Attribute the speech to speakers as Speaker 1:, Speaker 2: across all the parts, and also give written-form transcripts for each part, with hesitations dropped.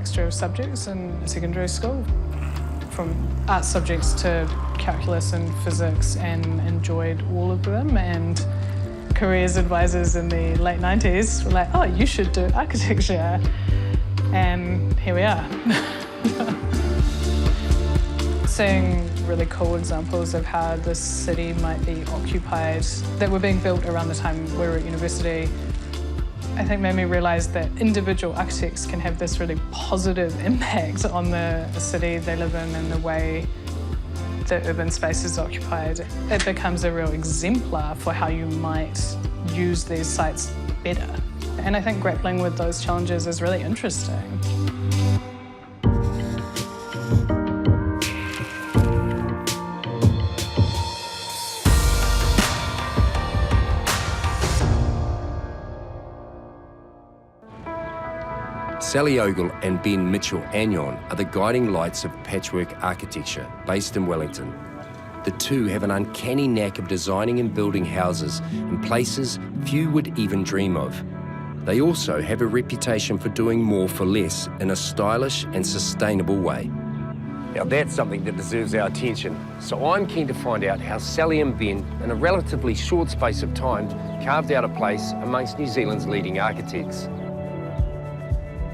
Speaker 1: mixture of subjects in secondary school, from art subjects to calculus and physics, and enjoyed all of them. And careers advisors in the late 90s were like, oh, you should do architecture. And here we are. Seeing really cool examples of how this city might be occupied that were being built around the time we were at university, I think made me realise that individual architects can have this really positive impact on the city they live in and the way the urban space is occupied. It becomes a real exemplar for how you might use these sites better. And I think grappling with those challenges is really interesting.
Speaker 2: Sally Ogle and Ben Mitchell-Agnon are the guiding lights of patchwork architecture based in Wellington. The two have an uncanny knack of designing and building houses in places few would even dream of. They also have a reputation for doing more for less in a stylish and sustainable way. Now that's something that deserves our attention. So I'm keen to find out how Sally and Ben, in a relatively short space of time, carved out a place amongst New Zealand's leading architects.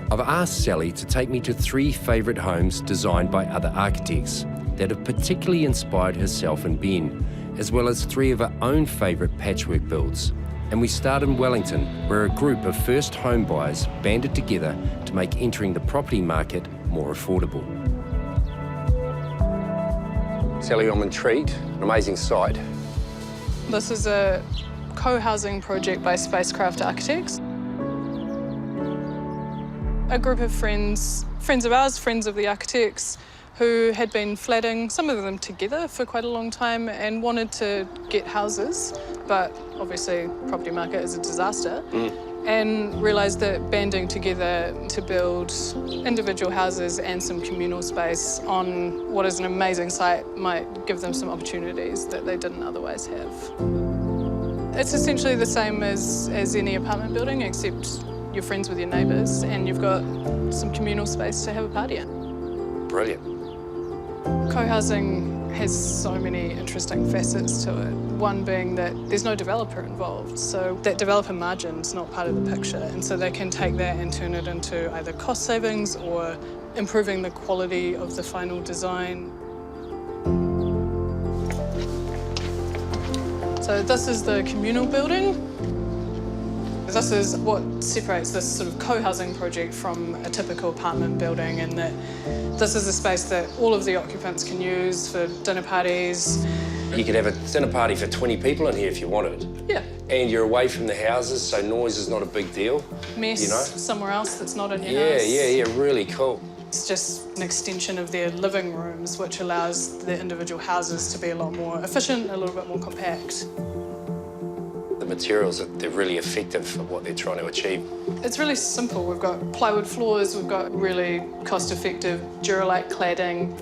Speaker 2: I've asked Sally to take me to 3 favourite homes designed by other architects that have particularly inspired herself and Ben, as well as 3 of her own favourite patchwork builds. And we start in Wellington, where a group of first home buyers banded together to make entering the property market more affordable. Sally, I'm intrigued. An amazing site.
Speaker 1: This is a co-housing project by Spacecraft Architects. A group of friends of ours, friends of the architects, who had been flatting, some of them together for quite a long time, and wanted to get houses, but obviously property market is a disaster, and realised that banding together to build individual houses and some communal space on what is an amazing site might give them some opportunities that they didn't otherwise have. It's essentially the same as any apartment building, except you're friends with your neighbours and you've got some communal space to have a party in.
Speaker 2: Brilliant.
Speaker 1: Co-housing has so many interesting facets to it. One being that there's no developer involved, so that developer margin's not part of the picture, and so they can take that and turn it into either cost savings or improving the quality of the final design. So this is the communal building. This is what separates this sort of co-housing project from a typical apartment building, in that this is a space that all of the occupants can use for dinner parties.
Speaker 2: You could have a dinner party for 20 people in here if you wanted.
Speaker 1: Yeah.
Speaker 2: And you're away from the houses, so noise is not a big deal.
Speaker 1: Mess
Speaker 2: you know?
Speaker 1: Somewhere else that's not in your house.
Speaker 2: Yeah, really cool.
Speaker 1: It's just an extension of their living rooms, which allows the individual houses to be a lot more efficient, a little bit more compact.
Speaker 2: The materials, they're really effective for what they're trying to achieve.
Speaker 1: It's really simple. We've got plywood floors, we've got really cost-effective Gerald cladding.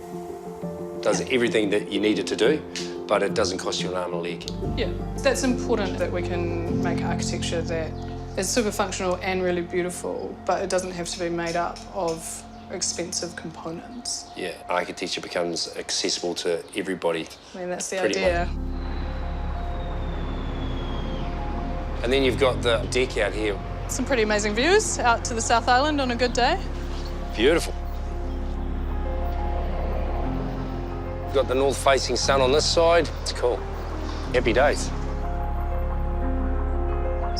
Speaker 2: Does everything that you need it to do, but it doesn't cost you an arm and a leg.
Speaker 1: Yeah, that's important, that we can make architecture that is super functional and really beautiful, but it doesn't have to be made up of expensive components.
Speaker 2: Yeah, architecture becomes accessible to everybody.
Speaker 1: I mean, that's the idea.
Speaker 2: Much. And then you've got the deck out here.
Speaker 1: Some pretty amazing views out to the South Island on a good day.
Speaker 2: Beautiful. You've got the north-facing sun on this side. It's cool. Happy days.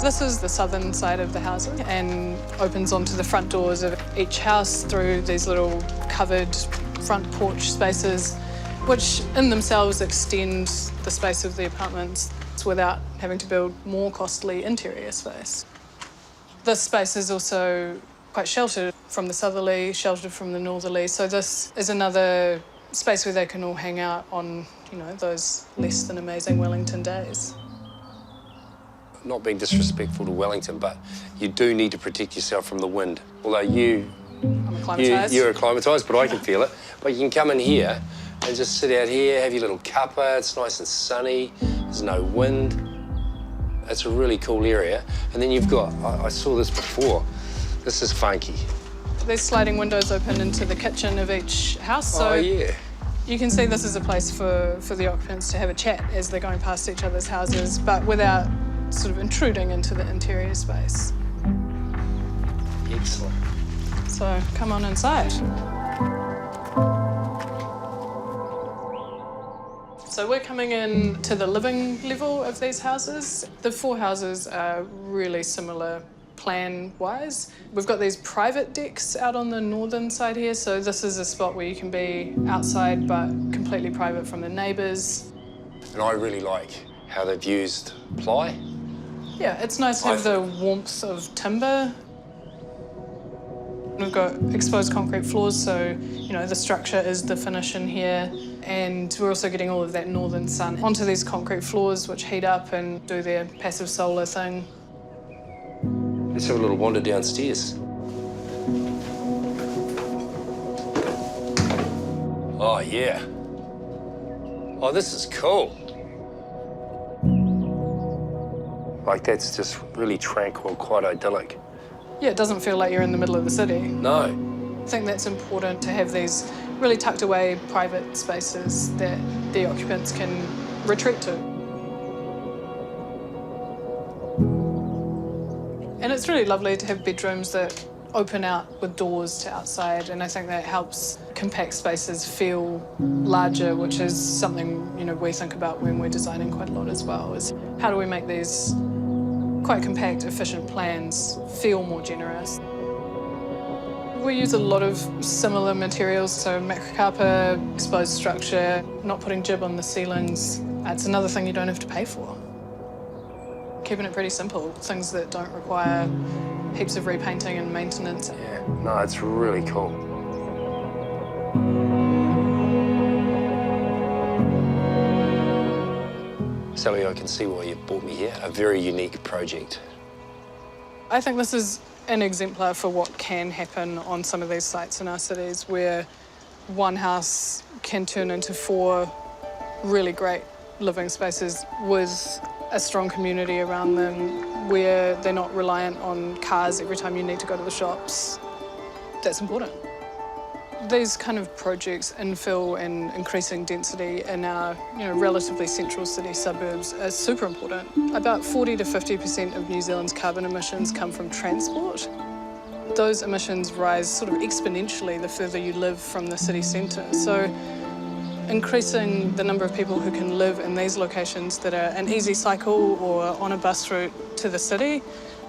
Speaker 1: This is the southern side of the housing and opens onto the front doors of each house through these little covered front porch spaces, which in themselves extend the space of the apartments without having to build more costly interior space. This space is also quite sheltered from the southerly, sheltered from the northerly, so this is another space where they can all hang out on, you know, those less than amazing Wellington days.
Speaker 2: Not being disrespectful to Wellington, but you do need to protect yourself from the wind. Although you're acclimatised, but I can feel it. But you can come in here and just sit out here, have your little cuppa, it's nice and sunny, there's no wind. It's a really cool area. And then you've got, I saw this before, this is funky.
Speaker 1: These sliding windows open into the kitchen of each house. So
Speaker 2: yeah.
Speaker 1: you can see this is a place for the occupants to have a chat as they're going past each other's houses, but without sort of intruding into the interior space.
Speaker 2: Excellent.
Speaker 1: So come on inside. So we're coming in to the living level of these houses. The 4 houses are really similar plan-wise. We've got these private decks out on the northern side here, so this is a spot where you can be outside but completely private from the neighbours.
Speaker 2: And I really like how they've used ply.
Speaker 1: Yeah, it's nice to have the warmth of timber. We've got exposed concrete floors, so, you know, the structure is the finish in here. And we're also getting all of that northern sun onto these concrete floors, which heat up and do their passive solar thing.
Speaker 2: Let's have a little wander downstairs. Oh, yeah. Oh, this is cool. Like, that's just really tranquil, quite idyllic.
Speaker 1: Yeah, it doesn't feel like you're in the middle of the city.
Speaker 2: No.
Speaker 1: I think that's important to have these really tucked away private spaces that the occupants can retreat to. And it's really lovely to have bedrooms that open out with doors to outside, and I think that helps compact spaces feel larger, which is something, you know, we think about when we're designing quite a lot as well, is how do we make these quite compact, efficient plans feel more generous. We use a lot of similar materials, so macrocarpa, exposed structure, not putting jib on the ceilings. It's another thing you don't have to pay for. Keeping it pretty simple, things that don't require heaps of repainting and maintenance.
Speaker 2: Yeah, no, it's really cool. Sally, I can see why you brought me here. A very unique project.
Speaker 1: I think this is an exemplar for what can happen on some of these sites in our cities, where one house can turn into 4 really great living spaces with a strong community around them, where they're not reliant on cars every time you need to go to the shops. That's important. These kind of projects, infill and increasing density in our, you know, relatively central city suburbs, are super important. About 40 to 50% of New Zealand's carbon emissions come from transport. Those emissions rise sort of exponentially the further you live from the city centre. So increasing the number of people who can live in these locations that are an easy cycle or on a bus route to the city,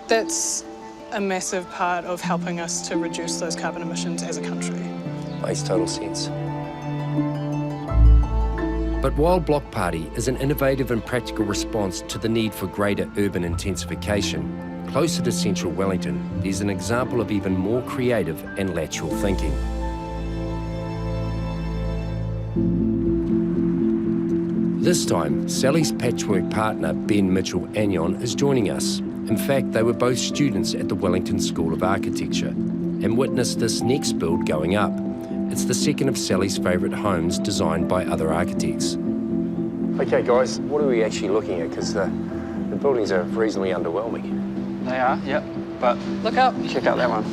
Speaker 1: that's a massive part of helping us to reduce those carbon emissions as a country.
Speaker 2: Makes total sense. But while Block Party is an innovative and practical response to the need for greater urban intensification, closer to central Wellington, there's an example of even more creative and lateral thinking. This time, Sally's patchwork partner, Ben Mitchell-Agnon, is joining us. In fact, they were both students at the Wellington School of Architecture and witnessed this next build going up. It's the second of Sally's favourite homes designed by other architects. Okay, guys, what are we actually looking at? Because the buildings are reasonably underwhelming.
Speaker 3: They are, yep, but
Speaker 1: Look up.
Speaker 3: check out that one.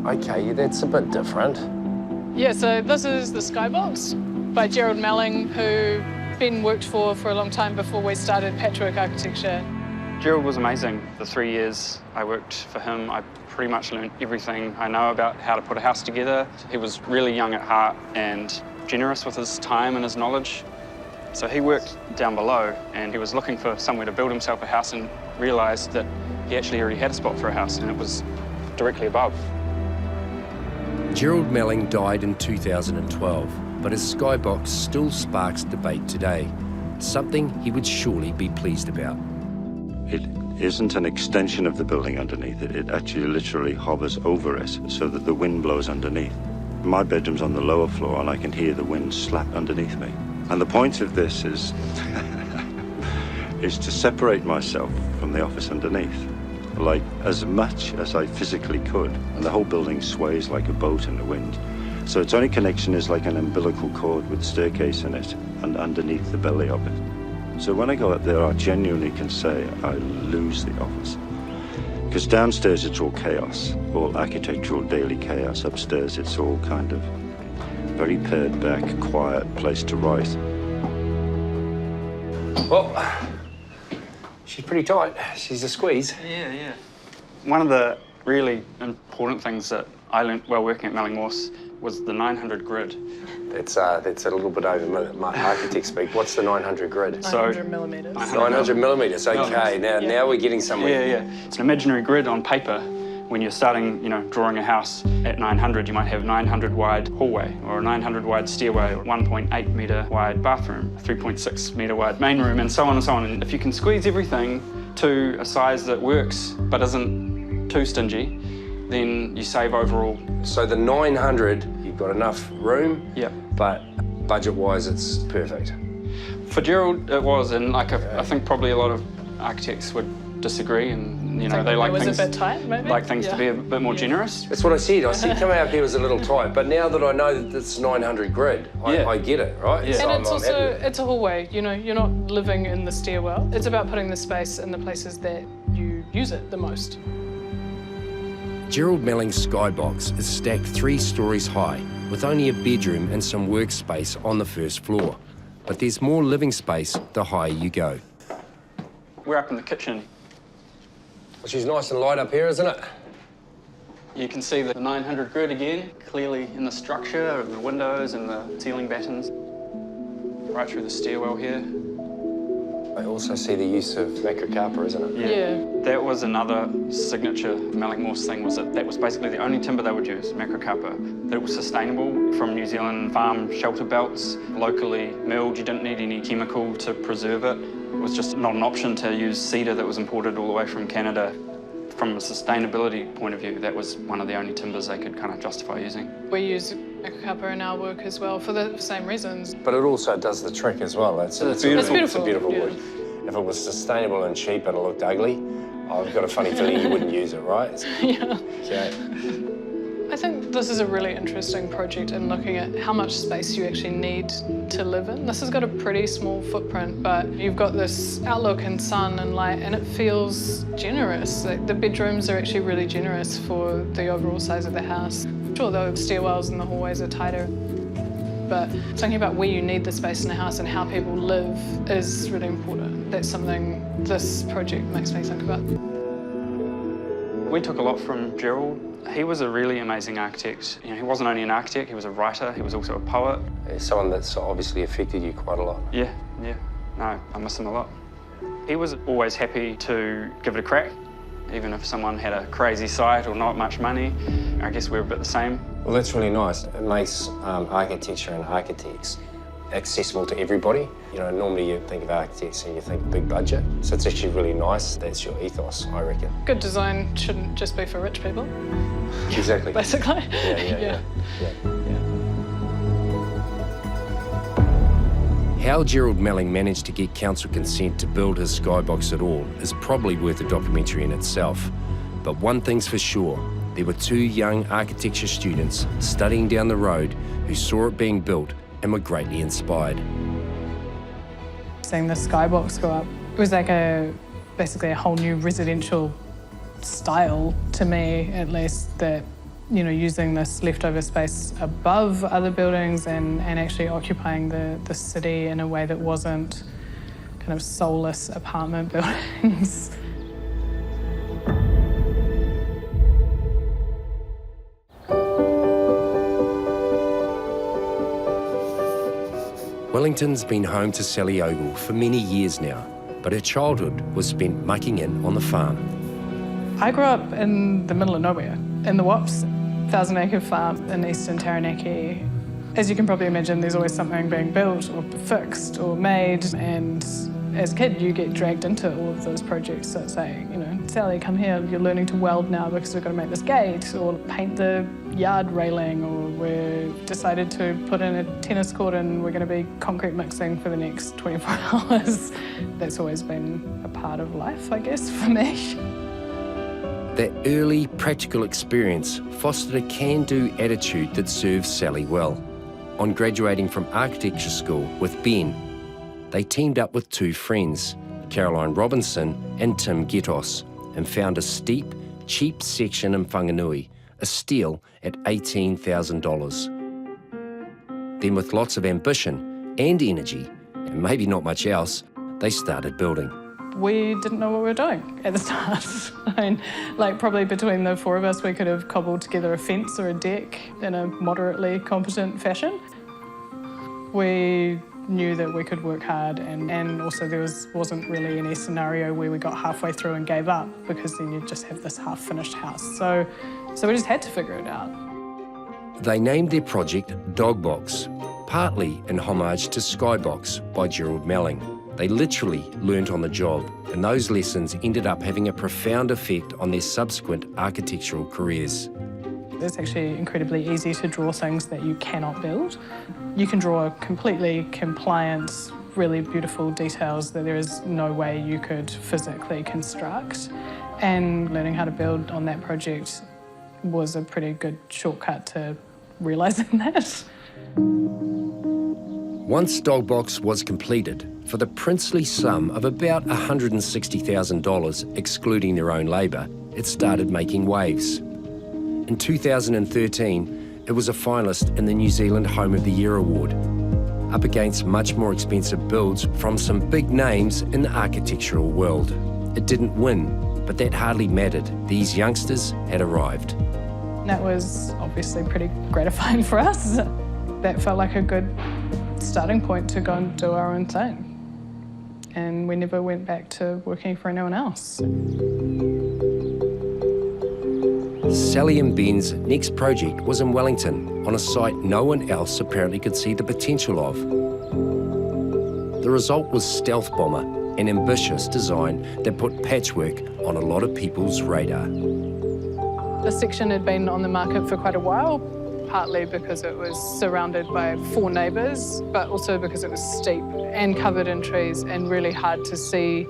Speaker 2: Okay, that's a bit different.
Speaker 1: Yeah, so this is the Skybox by Gerald Meling, who Ben worked for a long time before we started patchwork architecture.
Speaker 3: Gerald was amazing. The 3 years I worked for him, I pretty much learned everything I know about how to put a house together. He was really young at heart and generous with his time and his knowledge. So he worked down below and he was looking for somewhere to build himself a house and realised that he actually already had a spot for a house and it was directly above.
Speaker 2: Gerald Meling died in 2012, but his Skybox still sparks debate today, something he would surely be pleased about.
Speaker 4: It isn't an extension of the building underneath it. It actually literally hovers over us so that the wind blows underneath. My bedroom's on the lower floor and I can hear the wind slap underneath me. And the point of this is, is to separate myself from the office underneath, like as much as I physically could. And the whole building sways like a boat in the wind. So its only connection is like an umbilical cord with staircase in it and underneath the belly of it. So when I go up there, I genuinely can say I lose the office. Because downstairs it's all chaos, all architectural daily chaos. Upstairs it's all kind of very pared back, quiet place to write.
Speaker 2: Well, she's pretty tight. She's a squeeze.
Speaker 3: Yeah. One of the really important things that I learnt while working at Meling was the 900 grid.
Speaker 2: That's a little bit over my architect speak. What's the 900 grid?
Speaker 1: 900 millimetres.
Speaker 2: 900 millimetres, okay. Now we're getting somewhere.
Speaker 3: Yeah. It's an imaginary grid on paper. When you're starting, drawing a house at 900, you might have 900 wide hallway or a 900 wide stairway or 1.8 metre wide bathroom, 3.6 metre wide main room, and so on and so on. And if you can squeeze everything to a size that works but isn't too stingy, then you save overall.
Speaker 2: So the 900, you've got enough room,
Speaker 3: Yep.
Speaker 2: but budget-wise, it's perfect.
Speaker 3: For Gerald, it was, and I think probably a lot of architects would disagree, and they like
Speaker 1: was
Speaker 3: things
Speaker 1: a bit tight, maybe?
Speaker 3: like things to be a bit more generous.
Speaker 2: That's what I said. I said coming up here was a little tight, but now that I know that it's 900 grid, I get it, right?
Speaker 3: Yeah.
Speaker 2: So
Speaker 1: And it's
Speaker 2: I'm happy
Speaker 1: also,
Speaker 2: with it.
Speaker 1: it's a hallway, you're not living in the stairwell. It's about putting the space in the places that you use it the most.
Speaker 2: Gerald Melling's skybox is stacked 3 stories high, with only a bedroom and some workspace on the first floor. But there's more living space the higher you go.
Speaker 3: We're up in the kitchen.
Speaker 2: Well, she's nice and light up here, isn't it?
Speaker 3: You can see the 900 grid again, clearly in the structure of the windows and the ceiling battens. Right through the stairwell here.
Speaker 2: I also see the use of macrocarpa, isn't it?
Speaker 1: Yeah.
Speaker 3: That was another signature Meling Morse thing, was that was basically the only timber they would use, macrocarpa. That it was sustainable from New Zealand farm shelter belts, locally milled. You didn't need any chemical to preserve it. It was just not an option to use cedar that was imported all the way from Canada. From a sustainability point of view, that was one of the only timbers they could kind of justify using.
Speaker 1: We use macrocarpa in our work as well for the same reasons.
Speaker 2: But it also does the trick as well. It's
Speaker 3: beautiful.
Speaker 2: It's a beautiful
Speaker 1: Yeah.
Speaker 2: wood. If it was sustainable and cheap and it looked ugly, I've got a funny feeling you wouldn't use it, right?
Speaker 1: Yeah.
Speaker 2: Okay.
Speaker 1: I think this is a really interesting project in looking at how much space you actually need to live in. This has got a pretty small footprint, but you've got this outlook and sun and light, and it feels generous. Like, the bedrooms are actually really generous for the overall size of the house. Sure, the stairwells and the hallways are tighter, but thinking about where you need the space in a house and how people live is really important. That's something this project makes me think about.
Speaker 3: We took a lot from Gerald. He was a really amazing architect. He wasn't only an architect, he was a writer, he was also a poet.
Speaker 2: He's someone that's obviously affected you quite a lot.
Speaker 3: Yeah. No, I miss him a lot. He was always happy to give it a crack, even if someone had a crazy site or not much money. I guess we're a bit the same.
Speaker 2: Well, that's really nice. It makes architecture and architects accessible to everybody. Normally you think of architects and you think big budget. So it's actually really nice. That's your ethos, I reckon.
Speaker 1: Good design shouldn't just be for rich people,
Speaker 2: Exactly.
Speaker 1: basically.
Speaker 2: Yeah.
Speaker 1: Yeah.
Speaker 2: How Gerald Meling managed to get council consent to build his skybox at all is probably worth a documentary in itself. But one thing's for sure, there were 2 young architecture students studying down the road who saw it being built and were greatly inspired.
Speaker 1: Seeing the skybox go up, it was like basically a whole new residential style, to me at least, that using this leftover space above other buildings and actually occupying the city in a way that wasn't kind of soulless apartment buildings.
Speaker 2: Wellington's been home to Sally Ogle for many years now, but her childhood was spent mucking in on the farm.
Speaker 1: I grew up in the middle of nowhere, in the Wops, 1,000-acre farm in eastern Taranaki. As you can probably imagine, there's always something being built or fixed or made, and as a kid, you get dragged into all of those projects that say, Sally, come here, you're learning to weld now because we've got to make this gate, or paint the yard railing, or we've decided to put in a tennis court and we're going to be concrete mixing for the next 24 hours. That's always been a part of life, I guess, for me.
Speaker 2: That early practical experience fostered a can-do attitude that served Sally well. On graduating from architecture school with Ben, they teamed up with 2 friends, Caroline Robinson and Tim Getos, and found a steep, cheap section in Whanganui, a steal at $18,000. Then with lots of ambition and energy, and maybe not much else, they started building.
Speaker 1: We didn't know what we were doing at the start. I mean, like probably between the four of us, we could have cobbled together a fence or a deck in a moderately competent fashion. We knew that we could work hard, and also there wasn't really any scenario where we got halfway through and gave up, because then you'd just have this half-finished house. So we just had to figure it out.
Speaker 2: They named their project Dogbox, partly in homage to Skybox by Gerald Meling. They literally learnt on the job, and those lessons ended up having a profound effect on their subsequent architectural careers.
Speaker 1: It's actually incredibly easy to draw things that you cannot build. You can draw completely compliant, really beautiful details that there is no way you could physically construct. And learning how to build on that project was a pretty good shortcut to realising that.
Speaker 2: Once Dogbox was completed, for the princely sum of about $160,000, excluding their own labour, it started making waves. In 2013, it was a finalist in the New Zealand Home of the Year award, up against much more expensive builds from some big names in the architectural world. It didn't win, but that hardly mattered. These youngsters had arrived.
Speaker 1: That was obviously pretty gratifying for us. That felt like a good starting point to go and do our own thing. And we never went back to working for anyone else.
Speaker 2: Sally and Ben's next project was in Wellington, on a site no one else apparently could see the potential of. The result was Stealth Bomber, an ambitious design that put patchwork on a lot of people's radar.
Speaker 1: The section had been on the market for quite a while, partly because it was surrounded by 4 neighbours, but also because it was steep and covered in trees and really hard to see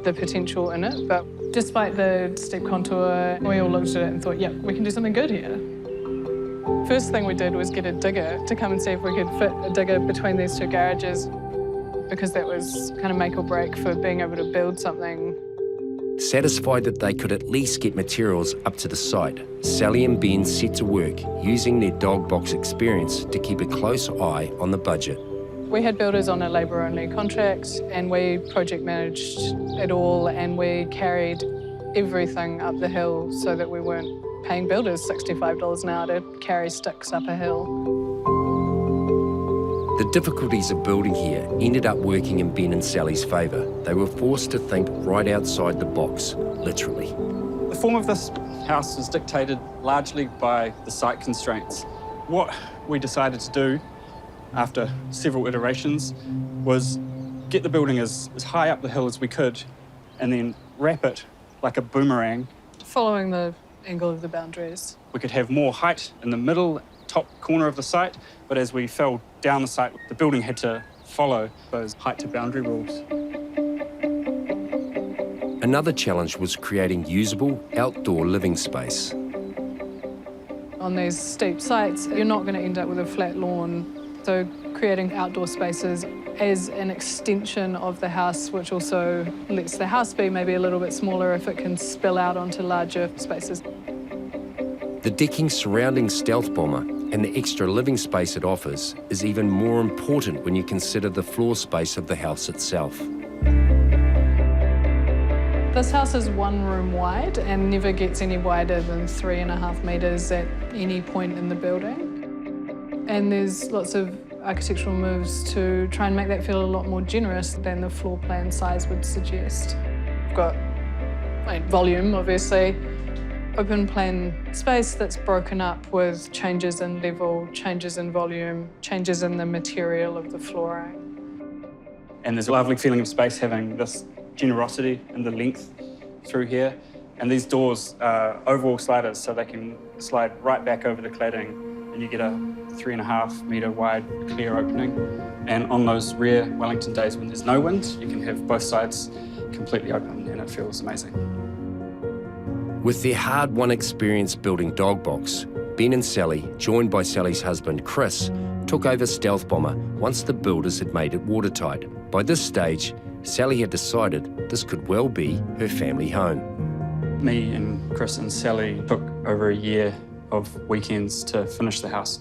Speaker 1: the potential in it. But despite the steep contour, we all looked at it and thought, yeah, we can do something good here. First thing we did was get a digger to come and see if we could fit a digger between these 2 garages, because that was kind of make or break for being able to build something.
Speaker 2: Satisfied that they could at least get materials up to the site, Sally and Ben set to work using their Dogbox experience to keep a close eye on the budget.
Speaker 1: We had builders on a labour-only contract, and we project managed it all, and we carried everything up the hill so that we weren't paying builders $65 an hour to carry sticks up a hill.
Speaker 2: The difficulties of building here ended up working in Ben and Sally's favour. They were forced to think right outside the box, literally.
Speaker 3: The form of this house is dictated largely by the site constraints. What we decided to do after several iterations was get the building as high up the hill as we could, and then wrap it like a boomerang.
Speaker 1: Following the angle of the boundaries.
Speaker 3: We could have more height in the middle, top corner of the site, but as we fell down the site, the building had to follow those height to boundary rules.
Speaker 2: Another challenge was creating usable outdoor living space.
Speaker 1: On these steep sites, you're not going to end up with a flat lawn. So creating outdoor spaces as an extension of the house, which also lets the house be maybe a little bit smaller if it can spill out onto larger spaces.
Speaker 2: The decking surrounding Stealth Bomber and the extra living space it offers is even more important when you consider the floor space of the house itself.
Speaker 1: This house is 1 room wide and never gets any wider than 3.5 metres at any point in the building. And there's lots of architectural moves to try and make that feel a lot more generous than the floor plan size would suggest. We've got volume, obviously, open plan space that's broken up with changes in level, changes in volume, changes in the material of the flooring.
Speaker 3: And there's a lovely feeling of space having this generosity in the length through here. And these doors are overall sliders, so they can slide right back over the cladding, and you get a 3.5 metre wide clear opening. And on those rare Wellington days when there's no wind, you can have both sides completely open, and it feels amazing.
Speaker 2: With their hard-won experience building Dogbox, Ben and Sally, joined by Sally's husband Chris, took over Stealth Bomber once the builders had made it watertight. By this stage, Sally had decided this could well be her family home.
Speaker 3: Me and Chris and Sally took over a year of weekends to finish the house.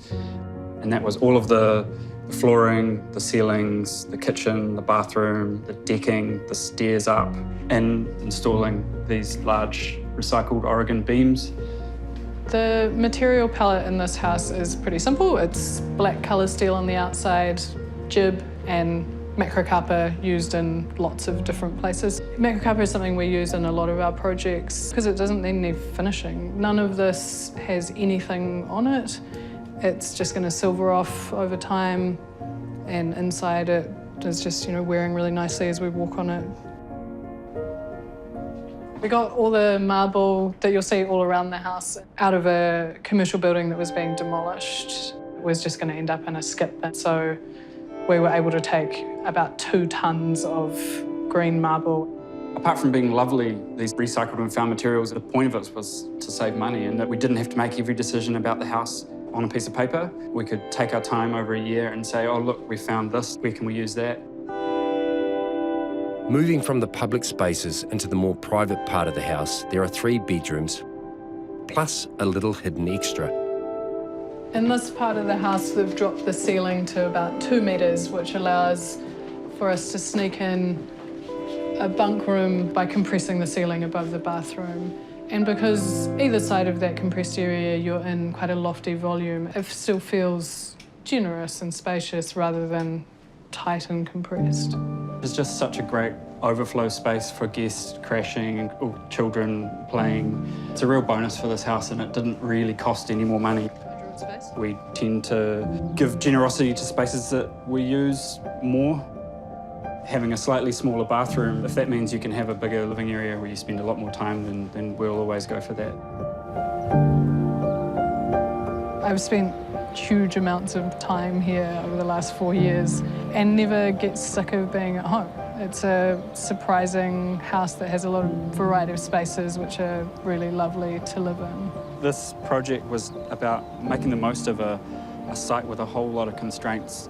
Speaker 3: And that was all of the flooring, the ceilings, the kitchen, the bathroom, the decking, the stairs up, and installing these large recycled Oregon beams.
Speaker 1: The material palette in this house is pretty simple. It's black colour steel on the outside, jib and macrocarpa used in lots of different places. Macrocarpa is something we use in a lot of our projects because it doesn't need any finishing. None of this has anything on it. It's just going to silver off over time, and inside it is just, wearing really nicely as we walk on it. We got all the marble that you'll see all around the house out of a commercial building that was being demolished. It was just going to end up in a skip bin. So we were able to take about 2 tons of green marble.
Speaker 3: Apart from being lovely, these recycled and found materials, the point of it was to save money and that we didn't have to make every decision about the house on a piece of paper. We could take our time over a year and say, oh, look, we found this, where can we use that?
Speaker 2: Moving from the public spaces into the more private part of the house, there are 3 bedrooms, plus a little hidden extra.
Speaker 1: In this part of the house, they've dropped the ceiling to about 2 metres, which allows for us to sneak in a bunk room by compressing the ceiling above the bathroom. And because either side of that compressed area, you're in quite a lofty volume, it still feels generous and spacious rather than tight and compressed.
Speaker 3: It's just such a great overflow space for guests crashing or children playing. It's a real bonus for this house, and it didn't really cost any more money. We tend to give generosity to spaces that we use more. Having a slightly smaller bathroom, if that means you can have a bigger living area where you spend a lot more time, then we'll always go for that.
Speaker 1: I've spent huge amounts of time here over the last 4 years and never get sick of being at home. It's a surprising house that has a lot of variety of spaces which are really lovely to live in.
Speaker 3: This project was about making the most of a site with a whole lot of constraints.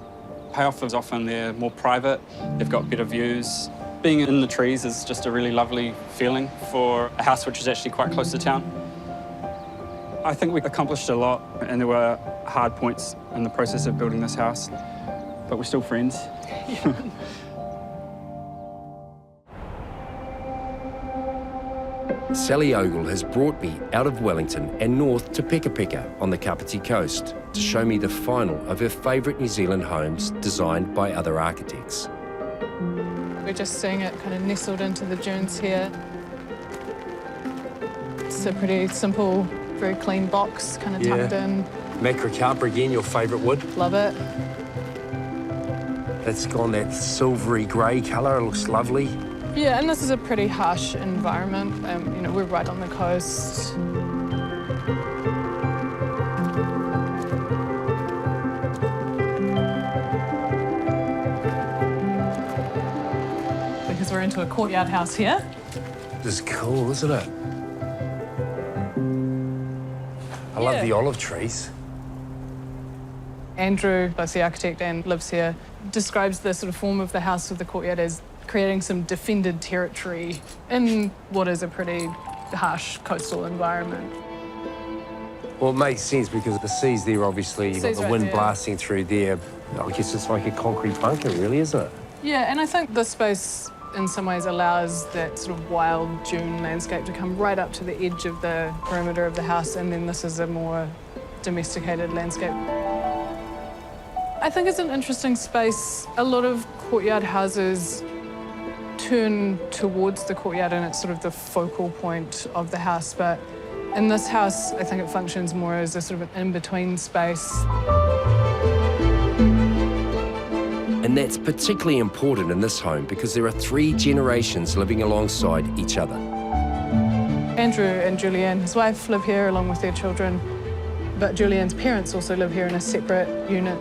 Speaker 3: Payoff is often they're more private, they've got better views. Being in the trees is just a really lovely feeling for a house which is actually quite close to town. I think we accomplished a lot, and there were hard points in the process of building this house, but we're still friends.
Speaker 2: Sally Ogle has brought me out of Wellington and north to Peka Peka on the Kapiti coast to show me the final of her favourite New Zealand homes designed by other architects.
Speaker 1: We're just seeing it kind of nestled into the dunes here. It's a pretty simple, very clean box, kind of tucked in.
Speaker 2: Macrocarpa again, your favourite wood.
Speaker 1: Love it.
Speaker 2: It's gone that silvery grey colour, it looks lovely.
Speaker 1: Yeah, and this is a pretty harsh environment. We're right on the coast. Because we're into a courtyard house here.
Speaker 2: This is cool, isn't it? I love the olive trees.
Speaker 1: Andrew, both the architect and lives here, describes the sort of form of the house with the courtyard as creating some defended territory in what is a pretty harsh coastal environment.
Speaker 2: Well, it makes sense because the sea's there, obviously. You've got
Speaker 1: Sea's
Speaker 2: the
Speaker 1: right
Speaker 2: wind
Speaker 1: there.
Speaker 2: blasting through there. I guess it's like a concrete bunker, really, isn't it?
Speaker 1: Yeah, and I think this space in some ways allows that sort of wild dune landscape to come right up to the edge of the perimeter of the house, and then this is a more domesticated landscape. I think it's an interesting space. A lot of courtyard houses turn towards the courtyard and it's sort of the focal point of the house, but in this house, I think it functions more as a sort of an in-between space.
Speaker 2: And that's particularly important in this home because there are 3 generations living alongside each other.
Speaker 1: Andrew and Julianne, his wife, live here along with their children, but Julianne's parents also live here in a separate unit.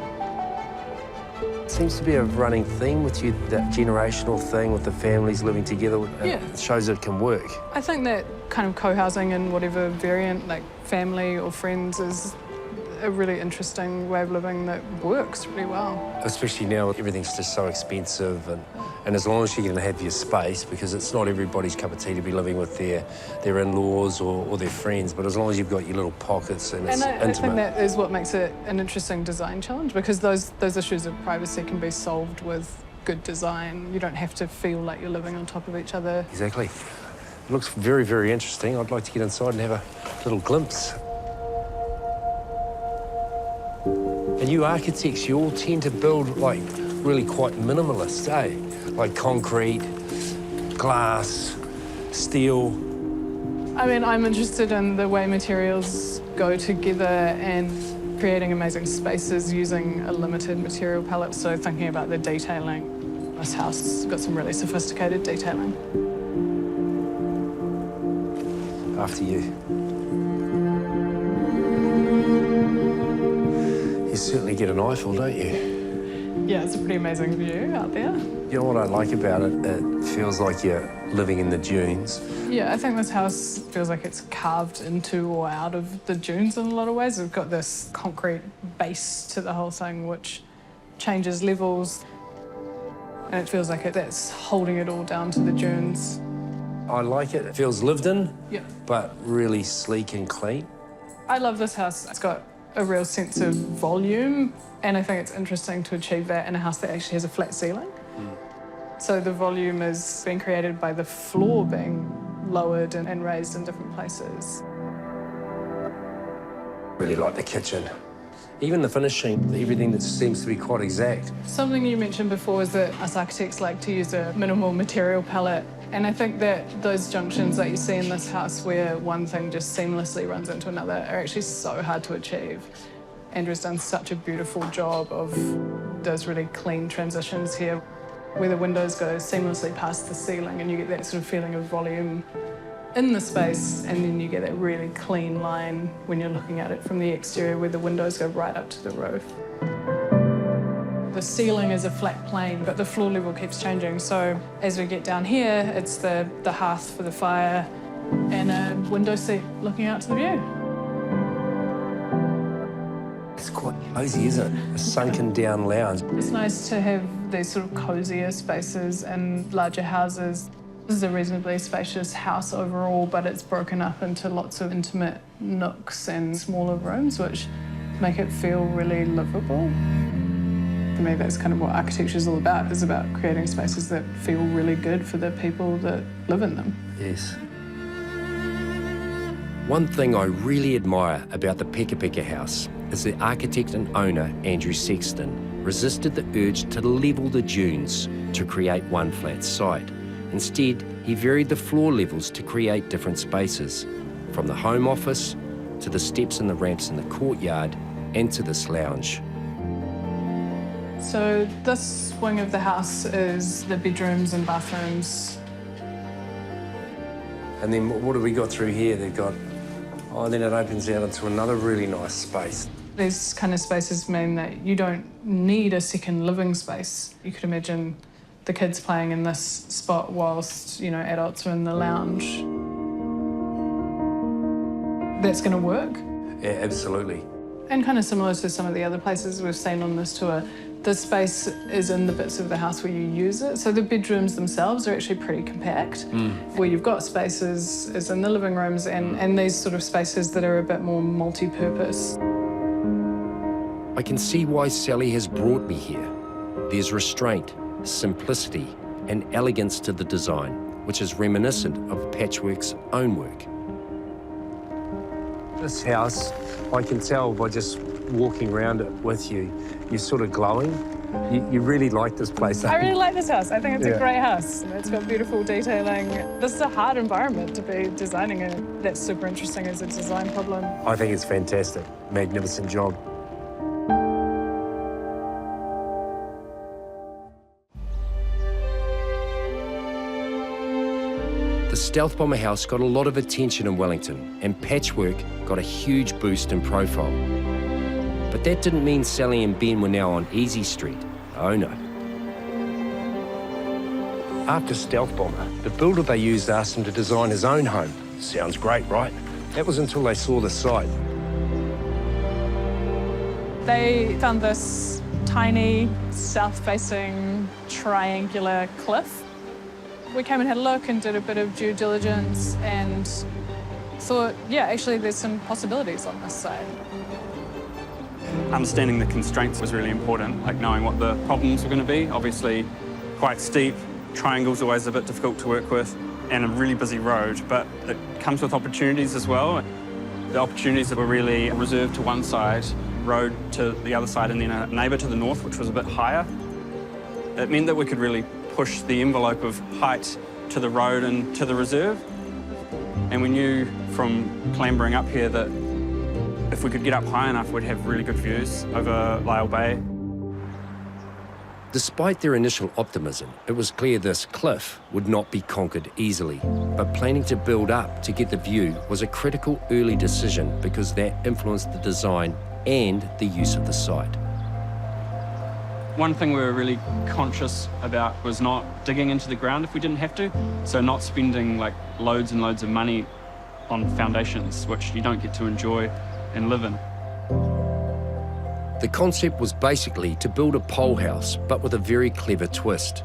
Speaker 2: Seems to be a running theme with you, that generational thing with the families living together.
Speaker 1: Yeah.
Speaker 2: It shows it can work.
Speaker 1: I think that kind of co-housing in whatever variant, like family or friends, is a really interesting way of living that works really well.
Speaker 2: Especially now, everything's just so expensive, and as long as you can have your space, because it's not everybody's cup of tea to be living with their in-laws or their friends, but as long as you've got your little pockets and it's intimate.
Speaker 1: I think that is what makes it an interesting design challenge, because those issues of privacy can be solved with good design. You don't have to feel like you're living on top of each other.
Speaker 2: Exactly. It looks very, very interesting. I'd like to get inside and have a little glimpse. And you architects, you all tend to build like really quite minimalist, eh? Like concrete, glass, steel.
Speaker 1: I mean, I'm interested in the way materials go together and creating amazing spaces using a limited material palette. So thinking about the detailing. This house has got some really sophisticated detailing.
Speaker 2: After you. You certainly get an eyeful, don't you?
Speaker 1: Yeah, it's a pretty amazing view out there.
Speaker 2: You know what I like about it? It feels like you're living in the dunes.
Speaker 1: Yeah, I think this house feels like it's carved into or out of the dunes in a lot of ways. We've got this concrete base to the whole thing, which changes levels. And it feels like that's holding it all down to the dunes.
Speaker 2: I like it. It feels lived in,
Speaker 1: Yeah.
Speaker 2: but really sleek and clean.
Speaker 1: I love this house. It's got a real sense of volume, and I think it's interesting to achieve that in a house that actually has a flat ceiling. So the volume is being created by the floor being lowered and raised in different places.
Speaker 2: Really like the kitchen. Even the finishing, everything that seems to be quite exact.
Speaker 1: Something you mentioned before is that us architects like to use a minimal material palette. And I think that those junctions that you see in this house where one thing just seamlessly runs into another are actually so hard to achieve. Andrew's done such a beautiful job of those really clean transitions here, where the windows go seamlessly past the ceiling and you get that sort of feeling of volume in the space, and then you get that really clean line when you're looking at it from the exterior where the windows go right up to the roof. The ceiling is a flat plane, but the floor level keeps changing. So as we get down here, it's the hearth for the fire and a window seat looking out to the view.
Speaker 2: It's quite cosy, isn't it? A sunken down lounge.
Speaker 1: It's nice to have these sort of cozier spaces in larger houses. This is a reasonably spacious house overall, but it's broken up into lots of intimate nooks and smaller rooms, which make it feel really livable. For me, that's kind of what architecture is all about, is about creating spaces that feel really good for the people that live in them.
Speaker 2: Yes. One thing I really admire about the Peka Peka house is the architect and owner, Andrew Sexton, resisted the urge to level the dunes to create one flat site. Instead, he varied the floor levels to create different spaces, from the home office to the steps and the ramps in the courtyard and to this lounge.
Speaker 1: So this wing of the house is the bedrooms and bathrooms.
Speaker 2: And then what have we got through here? They've got, then it opens out into another really nice space.
Speaker 1: These kind of spaces mean that you don't need a second living space. You could imagine the kids playing in this spot whilst, adults are in the lounge. That's going to work.
Speaker 2: Yeah, absolutely.
Speaker 1: And kind of similar to some of the other places we've seen on this tour, the space is in the bits of the house where you use it. So the bedrooms themselves are actually pretty compact. Where you've got spaces is in the living rooms and these sort of spaces that are a bit more multi-purpose.
Speaker 2: I can see why Sally has brought me here. There's restraint, simplicity, and elegance to the design, which is reminiscent of Patchwork's own work. This house, I can tell by just walking around it with you, you're sort of glowing. You really like this place.
Speaker 1: I really like this house. I think it's a great house. It's got beautiful detailing. This is a hard environment to be designing in. That's super interesting as a design problem.
Speaker 2: I think it's fantastic. Magnificent job. The Stealth Bomber house got a lot of attention in Wellington, and Patchwork got a huge boost in profile. But that didn't mean Sally and Ben were now on Easy Street. Oh no. After Stealth Bomber, the builder they used asked him to design his own home. Sounds great, right? That was until they saw the site.
Speaker 1: They found this tiny, south-facing, triangular cliff. We came and had a look and did a bit of due diligence and thought, yeah, actually there's some possibilities on this site.
Speaker 3: Understanding the constraints was really important, like knowing what the problems were going to be. Obviously, quite steep, triangles always a bit difficult to work with, and a really busy road, but it comes with opportunities as well. The opportunities that were really reserved to one side, road to the other side, and then a neighbour to the north, which was a bit higher. It meant that we could really push the envelope of height to the road and to the reserve. And we knew from clambering up here that if we could get up high enough, we'd have really good views over Lyell Bay.
Speaker 2: Despite their initial optimism, it was clear this cliff would not be conquered easily. But planning to build up to get the view was a critical early decision because that influenced the design and the use of the site.
Speaker 3: One thing we were really conscious about was not digging into the ground if we didn't have to. So not spending like loads and loads of money on foundations, which you don't get to enjoy and live in.
Speaker 2: The concept was basically to build a pole house, but with a very clever twist.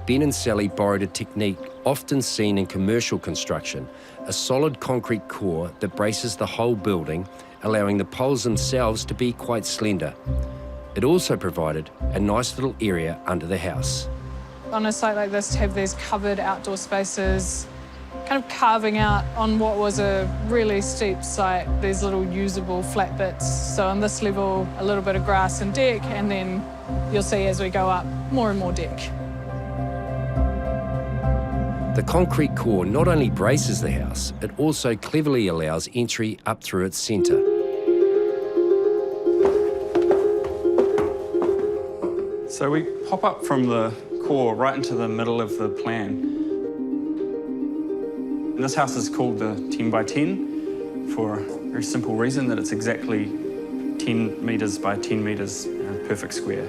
Speaker 2: Ben and Sally borrowed a technique often seen in commercial construction, a solid concrete core that braces the whole building, allowing the poles themselves to be quite slender. It also provided a nice little area under the house.
Speaker 1: On a site like this, to have these covered outdoor spaces, kind of carving out on what was a really steep site, these little usable flat bits. So on this level, a little bit of grass and deck, and then you'll see as we go up, more and more deck.
Speaker 2: The concrete core not only braces the house, it also cleverly allows entry up through its centre.
Speaker 3: So we pop up from the core right into the middle of the plan. And this house is called the 10 by 10 for a very simple reason that it's exactly 10 metres by 10 metres, perfect square.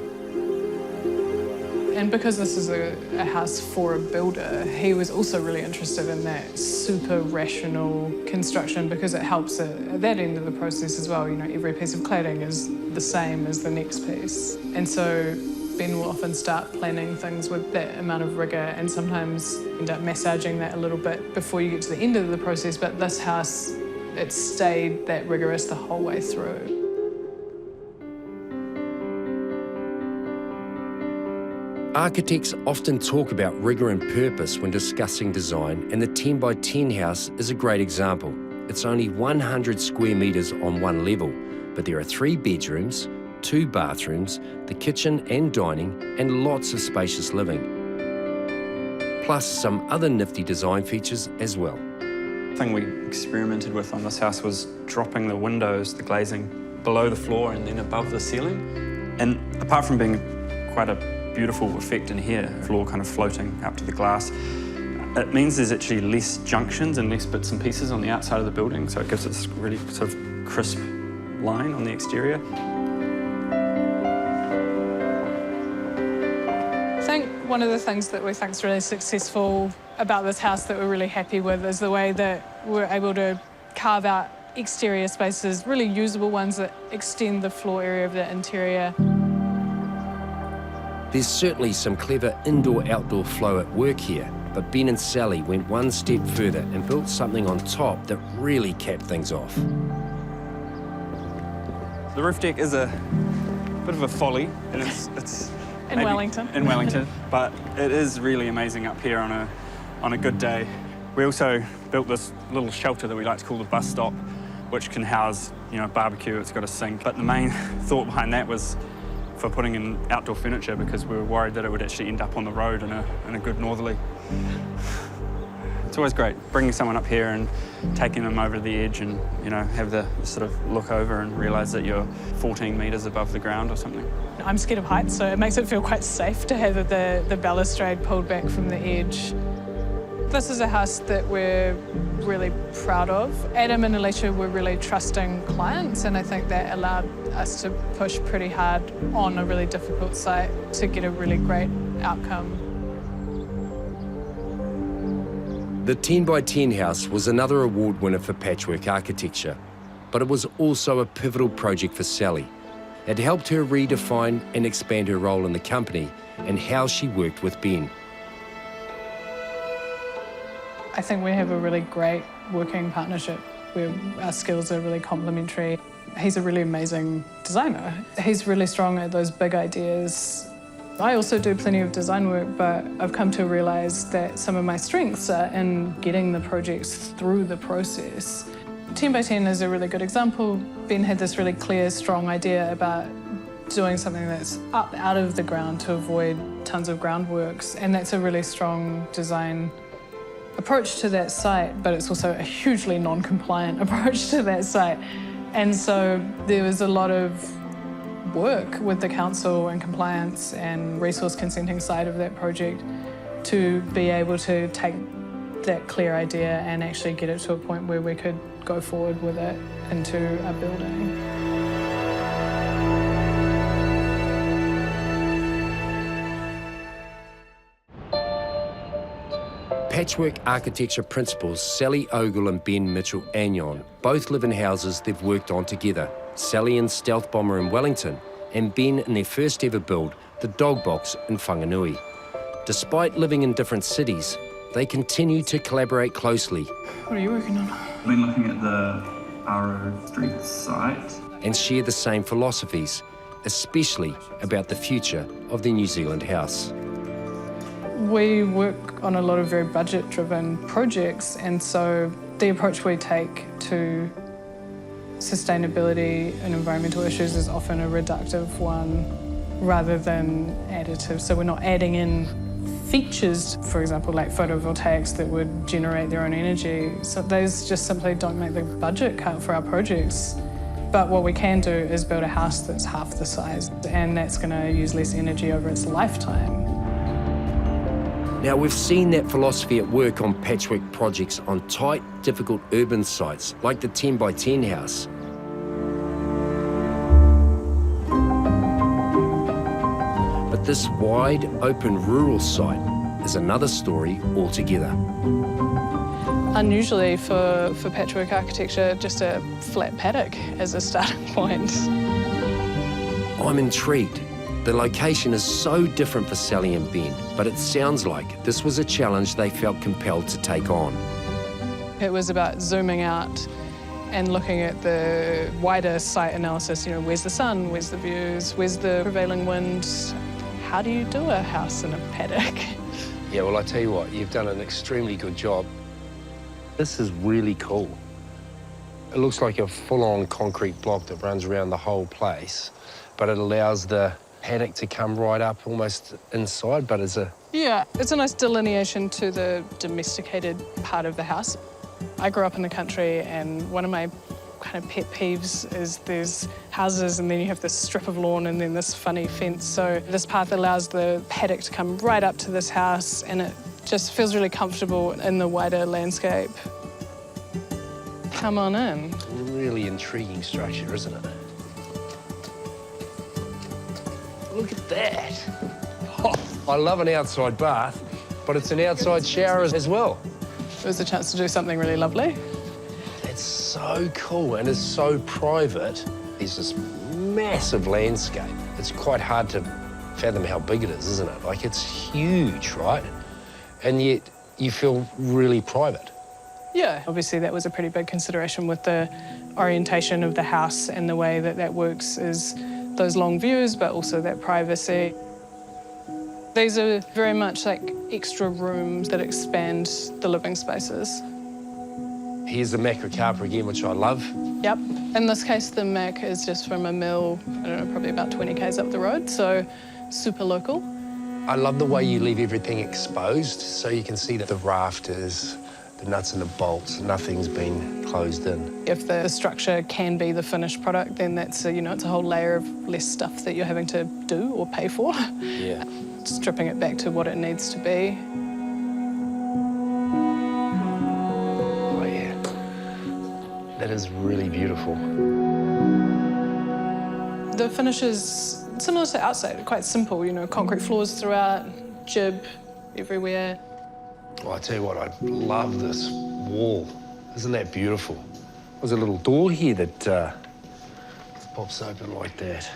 Speaker 1: And because this is a house for a builder, he was also really interested in that super rational construction because it helps at that end of the process as well. You know, every piece of cladding is the same as the next piece. And so Ben will often start planning things with that amount of rigour and sometimes end up massaging that a little bit before you get to the end of the process. But this house, it stayed that rigorous the whole way through.
Speaker 2: Architects often talk about rigour and purpose when discussing design, and the 10 by 10 house is a great example. It's only 100 square metres on one level, but there are 3 bedrooms, 2 bathrooms, the kitchen and dining, and lots of spacious living. Plus some other nifty design features as well.
Speaker 3: The thing we experimented with on this house was dropping the windows, the glazing, below the floor and then above the ceiling. And apart from being quite a beautiful effect in here, floor kind of floating up to the glass, it means there's actually less junctions and less bits and pieces on the outside of the building, so it gives it this really sort of crisp line on the exterior.
Speaker 1: I think one of the things that we think is really successful about this house that we're really happy with is the way that we're able to carve out exterior spaces, really usable ones that extend the floor area of the interior.
Speaker 2: There's certainly some clever indoor-outdoor flow at work here, but Ben and Sally went one step further and built something on top that really capped things off.
Speaker 3: The roof deck is a bit of a folly, and it's
Speaker 1: In Wellington.
Speaker 3: In Wellington, but it is really amazing up here on a good day. We also built this little shelter that we like to call the bus stop, which can house, a barbecue. It's got a sink. But the main thought behind that was for putting in outdoor furniture because we were worried that it would actually end up on the road in a good northerly. It's always great bringing someone up here and taking them over the edge and, have the sort of look over and realise that you're 14 metres above the ground or something.
Speaker 1: I'm scared of heights, so it makes it feel quite safe to have the balustrade pulled back from the edge. This is a house that we're really proud of. Adam and Alicia were really trusting clients, and I think that allowed us to push pretty hard on a really difficult site to get a really great outcome.
Speaker 2: The 10 by 10 house was another award winner for patchwork architecture, but it was also a pivotal project for Sally. It helped her redefine and expand her role in the company and how she worked with Ben.
Speaker 1: I think we have a really great working partnership where our skills are really complementary. He's a really amazing designer. He's really strong at those big ideas. I also do plenty of design work, but I've come to realise that some of my strengths are in getting the projects through the process. 10 by 10 is a really good example. Ben had this really clear, strong idea about doing something that's up out of the ground to avoid tons of groundworks, and that's a really strong design approach to that site, but it's also a hugely non-compliant approach to that site. And so there was a lot of work with the council and compliance and resource consenting side of that project to be able to take that clear idea and actually get it to a point where we could go forward with it into a building.
Speaker 2: Patchwork architecture principals Sally Ogle and Ben Mitchell-Agnon both live in houses they've worked on together. Sally in Stealth Bomber in Wellington and Ben in their first ever build, the Dogbox in Whanganui. Despite living in different cities, they continue to collaborate closely.
Speaker 1: What are you working on?
Speaker 5: I've been looking at the Arrow Street site.
Speaker 2: And share the same philosophies, especially about the future of the New Zealand house.
Speaker 1: We work on a lot of very budget-driven projects, and so the approach we take to sustainability and environmental issues is often a reductive one rather than additive. So we're not adding in features, for example, like photovoltaics that would generate their own energy. So those just simply don't make the budget cut for our projects. But what we can do is build a house that's half the size, and that's going to use less energy over its lifetime.
Speaker 2: Now, we've seen that philosophy at work on patchwork projects on tight, difficult urban sites like the 10 by 10 house. But this wide, open rural site is another story altogether.
Speaker 1: Unusually for patchwork architecture, just a flat paddock as a starting point.
Speaker 2: I'm intrigued. The location is so different for Sally and Ben, but it sounds like this was a challenge they felt compelled to take on.
Speaker 1: It was about zooming out and looking at the wider site analysis. You know, where's the sun, where's the views, where's the prevailing wind? How do you do a house in a paddock?
Speaker 6: Yeah, well, I tell you what, you've done an extremely good job. This is really cool. It looks like a full-on concrete block that runs around the whole place, but it allows the paddock to come right up almost inside, but it's a...
Speaker 1: Yeah, it's a nice delineation to the domesticated part of the house. I grew up in the country, and one of my kind of pet peeves is there's houses and then you have this strip of lawn and then this funny fence. So this path allows the paddock to come right up to this house, and it just feels really comfortable in the wider landscape. Come on in.
Speaker 6: Really intriguing structure, isn't it? Look at that. Oh, I love an outside bath, but it's an outside shower as well.
Speaker 1: It was a chance to do something really lovely.
Speaker 6: It's so cool and it's so private. There's this massive landscape. It's quite hard to fathom how big it is, isn't it? Like, it's huge, right? And yet you feel really private.
Speaker 1: Yeah, obviously that was a pretty big consideration with the orientation of the house, and the way that that works is those long views, but also that privacy. These are very much like extra rooms that expand the living spaces.
Speaker 6: Here's the macrocarpa again, which I love.
Speaker 1: Yep. In this case, the mac is just from a mill, I don't know, probably about 20 k's up the road, so super local.
Speaker 6: I love the way you leave everything exposed, so you can see that the rafters, the nuts and the bolts, nothing's been closed in.
Speaker 1: If the structure can be the finished product, then that's a, it's a whole layer of less stuff that you're having to do or pay for.
Speaker 6: Yeah.
Speaker 1: Stripping it back to what it needs to be.
Speaker 6: Oh, yeah. That is really beautiful.
Speaker 1: The finish is similar to outside, quite simple, concrete floors throughout, jib everywhere.
Speaker 6: Well, I tell you what, I love this wall. Isn't that beautiful? There's a little door here that pops open like that.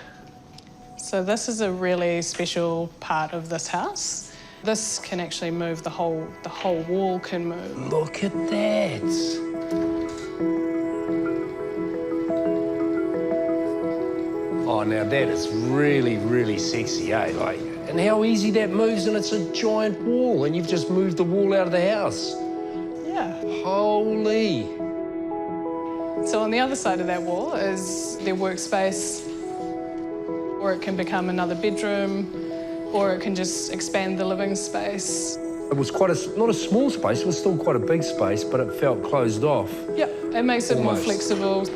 Speaker 1: So this is a really special part of this house. This can actually move, the whole wall can move.
Speaker 6: Look at that. Oh, now that is really, really sexy, eh? Like, and how easy that moves, and it's a giant wall, and you've just moved the wall out of the house.
Speaker 1: Yeah.
Speaker 6: Holy.
Speaker 1: So on the other side of that wall is their workspace, or it can become another bedroom, or it can just expand the living space.
Speaker 6: It was quite not a small space, it was still quite a big space, but it felt closed off.
Speaker 1: Yep, it makes it more
Speaker 6: Almost.
Speaker 1: flexible.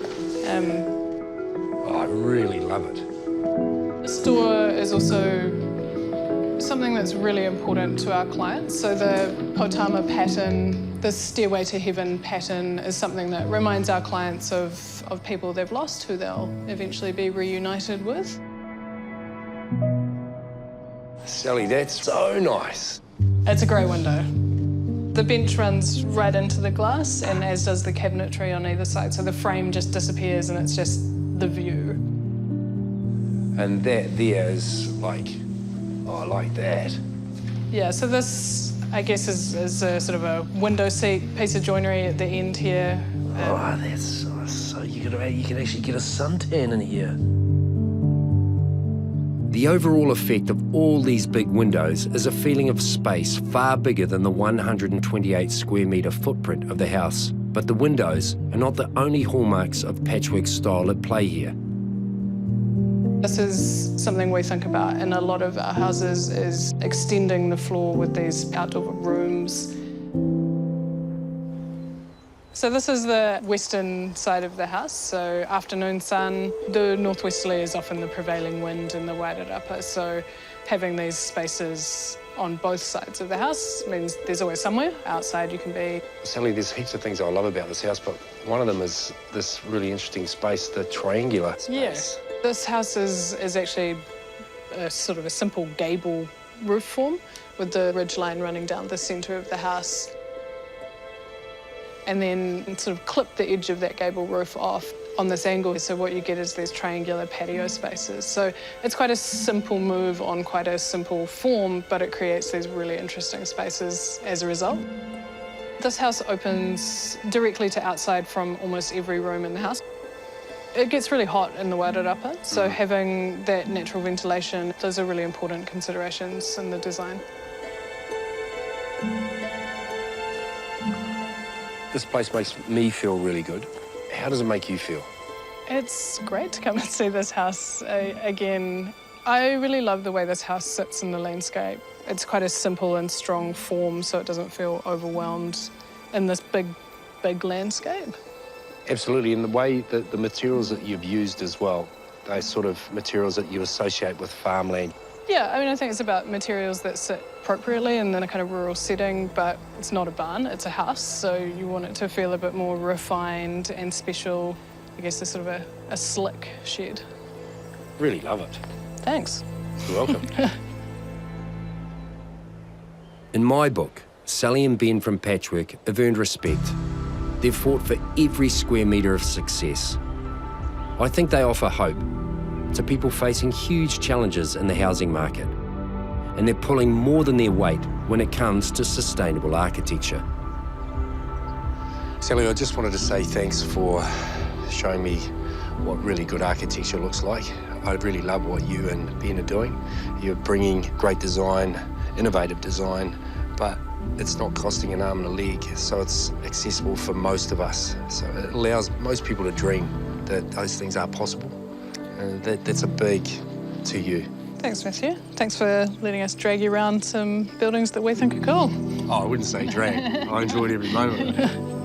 Speaker 6: Oh, I really love it.
Speaker 1: This door is also something that's really important to our clients. So the Potama pattern, the stairway to heaven pattern, is something that reminds our clients of people they've lost who they'll eventually be reunited with.
Speaker 6: Sally, that's so nice.
Speaker 1: It's a grey window. The bench runs right into the glass, and as does the cabinetry on either side. So the frame just disappears and it's just the view.
Speaker 6: And that there is like, oh, I like that.
Speaker 1: Yeah, so this, I guess, is a sort of a window seat piece of joinery at the end here.
Speaker 6: Oh, that's so you can actually get a suntan in here.
Speaker 2: The overall effect of all these big windows is a feeling of space far bigger than the 128 square metre footprint of the house. But the windows are not the only hallmarks of patchwork style at play here.
Speaker 1: This is something we think about in a lot of our houses, is extending the floor with these outdoor rooms. So this is the western side of the house. So afternoon sun, the northwesterly is often the prevailing wind in the Wairarapa. So having these spaces on both sides of the house means there's always somewhere outside you can be.
Speaker 6: Sally, there's heaps of things I love about this house, but one of them is this really interesting space, the triangular space.
Speaker 1: Yes. This house is actually a sort of a simple gable roof form with the ridge line running down the centre of the house. And then sort of clip the edge of that gable roof off on this angle. So what you get is these triangular patio spaces. So it's quite a simple move on quite a simple form, but it creates these really interesting spaces as a result. This house opens directly to outside from almost every room in the house. It gets really hot in the Wairarapa, so having that natural ventilation, those are really important considerations in the design.
Speaker 6: This place makes me feel really good. How does it make you feel?
Speaker 1: It's great to come and see this house again. I really love the way this house sits in the landscape. It's quite a simple and strong form, so it doesn't feel overwhelmed in this big, big landscape.
Speaker 6: Absolutely, and the way that the materials that you've used as well, those sort of materials that you associate with farmland.
Speaker 1: Yeah, I mean, I think it's about materials that sit appropriately in a kind of rural setting, but it's not a barn, it's a house, so you want it to feel a bit more refined and special. I guess it's sort of a slick shed.
Speaker 6: Really love it.
Speaker 1: Thanks.
Speaker 6: You're welcome.
Speaker 2: In my book, Sally and Ben from Patchwork have earned respect. They've fought for every square metre of success. I think they offer hope to people facing huge challenges in the housing market. And they're pulling more than their weight when it comes to sustainable architecture.
Speaker 6: Sally, I just wanted to say thanks for showing me what really good architecture looks like. I really love what you and Ben are doing. You're bringing great design, innovative design, but it's not costing an arm and a leg, so it's accessible for most of us. So it allows most people to dream that those things are possible. And that's a big to you.
Speaker 1: Thanks, Matthew. Thanks for letting us drag you around some buildings that we think are cool.
Speaker 6: Oh, I wouldn't say drag. I enjoyed every moment of it.